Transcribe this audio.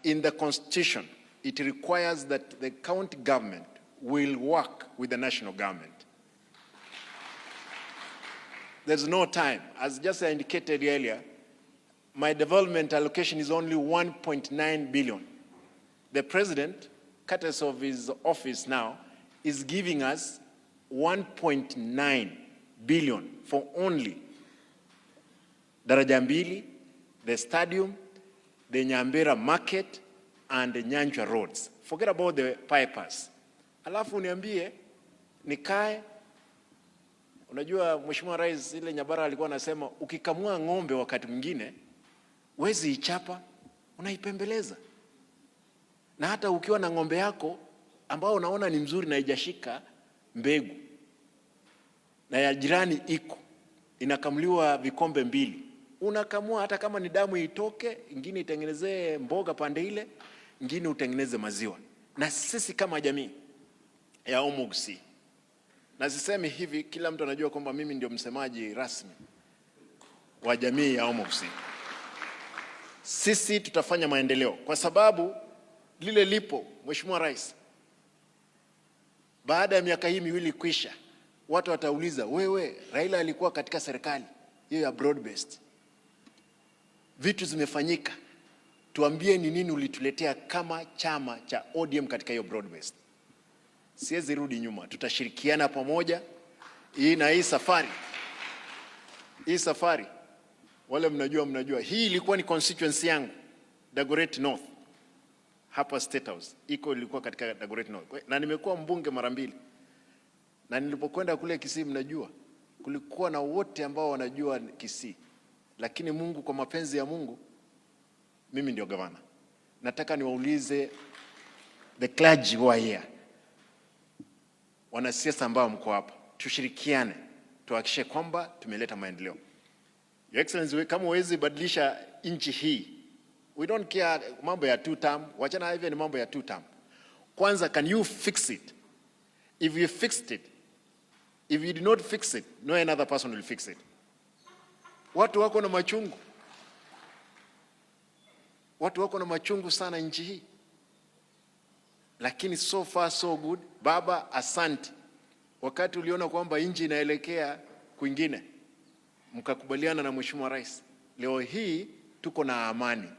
in the Constitution, it requires that the county government will work with the national government. There's no time. As just indicated earlier, my development allocation is only 1.9 billion. The president, courtesy of his office now, is giving us 1.9 billion for only Daraja Mbili, the stadium, the Nyambera market, and the Nyanchwa roads. Forget about the bypass. Alafu niambie, nikae. Unajua Mheshimiwa Rais ile Nyabara alikuwa anasema ukikamua ng'ombe wakati mwingine wezi ichapa, unaipembeleza. Na hata ukiwa na ng'ombe yako ambao unaona ni mzuri na haijashika mbegu, na ya jirani iko inakamuliwa vikombe 2, unakamua hata kama ni damu itoke, ingine itengenezee mboga pande ile, ingine utengeneze maziwa. Na sisi kama jamii ya Omogsi, na sisemi hivi, kila mtu anajua kwamba mimi ndio msemaji rasmi wa jamii ya Omogsi. Sisi tutafanya maendeleo kwa sababu lile lipo. Mheshimiwa Rais, baada ya miaka hii 2 kuisha, watu watauliza, wewe Raila alikuwa katika serikali hiyo ya broad based, vitu zimefanyika, tuambie ni nini ulituletea kama chama cha ODM katika hiyo broad based. Siwezi rudi nyuma, tutashirikiana pamoja. Hii safari wale mnajua hii ilikuwa ni constituency yangu, Dagoretti North, hapa State House ilikuwa katika Dagoretti North, na nimekuwa mbunge mara 2. Na nilipokwenda kule Kisii, mnajua kulikuwa na wote ambao wanajua Kisii, lakini Mungu, kwa mapenzi ya Mungu, mimi ndio gavana. Nataka niwaulize the clergy who are here, wanasiasa ambao mko hapa, tushirikiane tuhakikishe kwamba tumeleta maendeleo. Your Excellency, kama huwezi badilisha nchi hii, we don't care mambo ya 2 term, wachana hivi ni mambo ya 2 term. Kwanza, can you fix it? If you fixed it, if you did not fix it, no another person will fix it. Watu wako na machungu. Watu wako na machungu sana nchi hii. Lakini so far so good. Baba, asante. Wakati uliona kwamba nchi inaelekea kwingine, mkakubaliana na Mheshimiwa Rais. Leo hii tuko na amani.